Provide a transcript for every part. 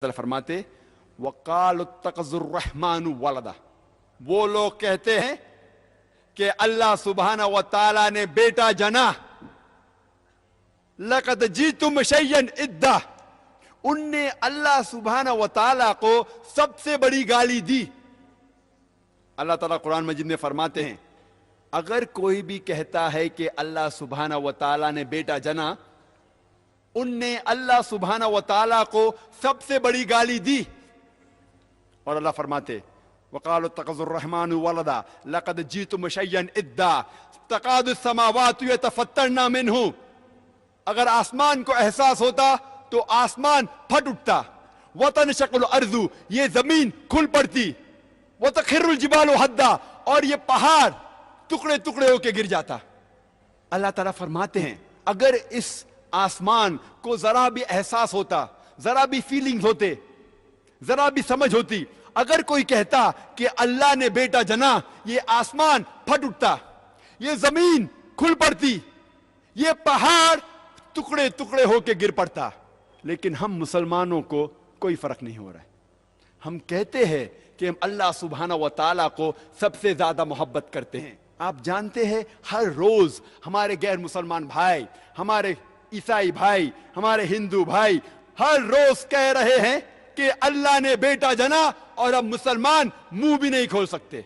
فرماتے وقال اتخذ الرحمن ولدا، وہ لوگ کہتے ہیں کہ اللہ سبحانہ و تعالی نے بیٹا جنا. لقد جئتم شیئا ادا، ان نے اللہ سبحانہ و تعالی کو سب سے بڑی گالی دی. اللہ تعالیٰ قرآن مجید میں فرماتے ہیں اگر کوئی بھی کہتا ہے کہ اللہ سبحانہ و تعالی نے بیٹا جنا، ان نے اللہ سبحانہ و تعالی کو سب سے بڑی گالی دی. اور اللہ فرماتے وقالوا اتخذ الرحمن ولدا لقد جئتم شيئا ادا تكاد السماوات يتفطرن منه. اگر آسمان کو احساس ہوتا تو آسمان پھٹ اٹھتا. وتنشق الارض، یہ زمین کھل پڑتی. وتخر الجبال هدا، اور یہ پہاڑ ٹکڑے ٹکڑے ہو کے گر جاتا. اللہ تعالیٰ فرماتے ہیں اگر اس آسمان کو ذرا بھی احساس ہوتا، ذرا بھی فیلنگز ہوتے، ذرا بھی سمجھ ہوتی، اگر کوئی کہتا کہ اللہ نے بیٹا جنا، یہ آسمان پھٹ اٹھتا، یہ زمین کھل پڑتی، یہ پہاڑ ٹکڑے ٹکڑے ہو کے گر پڑتا. لیکن ہم مسلمانوں کو کوئی فرق نہیں ہو رہا ہے. ہم کہتے ہیں کہ ہم اللہ سبحانہ و تعالیٰ کو سب سے زیادہ محبت کرتے ہیں. آپ جانتے ہیں ہر روز ہمارے غیر مسلمان بھائی، ہمارے عیسائی بھائی، ہمارے ہندو بھائی ہر روز کہہ رہے ہیں کہ اللہ نے بیٹا جنا، اور اب مسلمان منہ بھی نہیں کھول سکتے.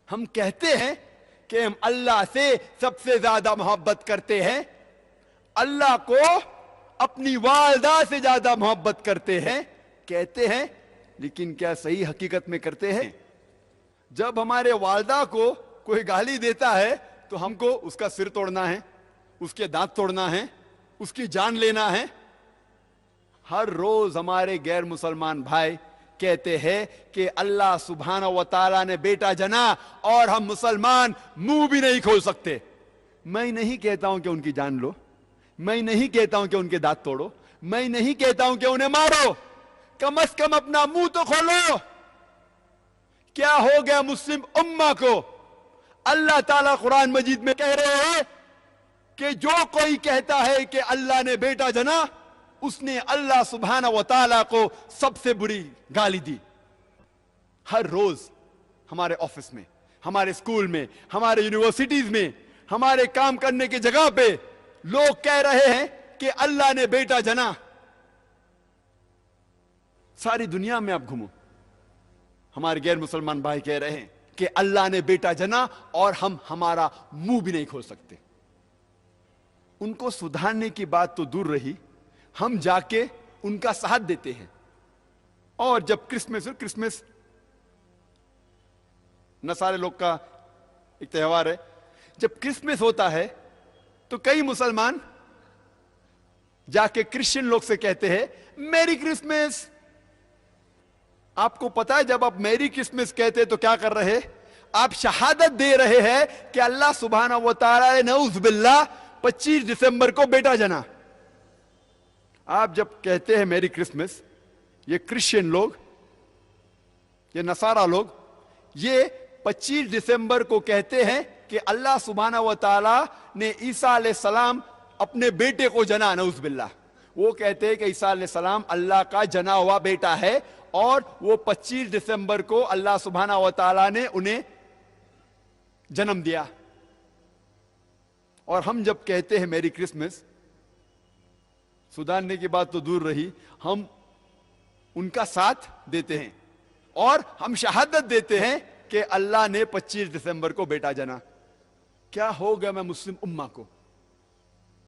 ہم کہتے ہیں کہ ہم اللہ سے سب سے زیادہ محبت کرتے ہیں، اللہ کو اپنی والدہ سے زیادہ محبت کرتے ہیں کہتے ہیں، لیکن کیا صحیح حقیقت میں کرتے ہیں؟ جب ہمارے والدہ کو کوئی گالی دیتا ہے تو ہم کو اس کا سر توڑنا ہے، اس کے دانت توڑنا ہے، اس کی جان لینا ہے. ہر روز ہمارے غیر مسلمان بھائی کہتے ہیں کہ اللہ سبحانہ و تعالیٰ نے بیٹا جنا، اور ہم مسلمان منہ بھی نہیں کھول سکتے. میں نہیں کہتا ہوں کہ ان کی جان لو، میں نہیں کہتا ہوں کہ ان کے دانت توڑو، میں نہیں کہتا ہوں کہ انہیں مارو، کم از کم اپنا منہ تو کھولو. کیا ہو گیا مسلم امہ کو؟ اللہ تعالیٰ قرآن مجید میں کہہ رہے ہیں کہ جو کوئی کہتا ہے کہ اللہ نے بیٹا جنا، اس نے اللہ سبحانہ و تعالیٰ کو سب سے بری گالی دی. ہر روز ہمارے آفس میں، ہمارے اسکول میں، ہمارے یونیورسٹیز میں، ہمارے کام کرنے کی جگہ پہ لوگ کہہ رہے ہیں کہ اللہ نے بیٹا جنا. ساری دنیا میں آپ گھومو، ہمارے غیر مسلمان بھائی کہہ رہے ہیں کہ اللہ نے بیٹا جنا، اور ہم ہمارا منہ بھی نہیں کھول سکتے. ان کو سدھارنے کی بات تو دور رہی، ہم جا کے ان کا ساتھ دیتے ہیں. اور جب کرسمس نصارے لوگ کا ایک تہوار ہے، جب کرسمس ہوتا ہے تو کئی مسلمان جا کے کرسچن لوگ سے کہتے ہیں میری کرسمس. آپ کو پتا ہے جب آپ میری کرسمس کہتے تو کیا کر رہے؟ آپ شہادت دے رہے ہیں کہ اللہ سبحانہ و تعالی نعوذ باللہ 25 دسمبر کو بیٹا جنا. آپ جب کہتے ہیں میری کرسمس، یہ کرسچن لوگ، یہ نصارہ لوگ، یہ 25 دسمبر کو کہتے ہیں کہ اللہ سبحانہ و تعالی نے عیسیٰ علیہ السلام اپنے بیٹے کو جنا. نعوذ باللہ. وہ کہتے ہیں کہ عیسیٰ علیہ السلام اللہ کا جنا ہوا بیٹا ہے، اور وہ 25 دسمبر کو اللہ سبحانہ و تعالی نے انہیں جنم دیا. اور ہم جب کہتے ہیں میری کرسمس، سدھارنے کی بات تو دور رہی، ہم ان کا ساتھ دیتے ہیں اور ہم شہادت دیتے ہیں کہ اللہ نے 25 دسمبر کو بیٹا جنا. کیا ہو گیا میں مسلم امہ کو؟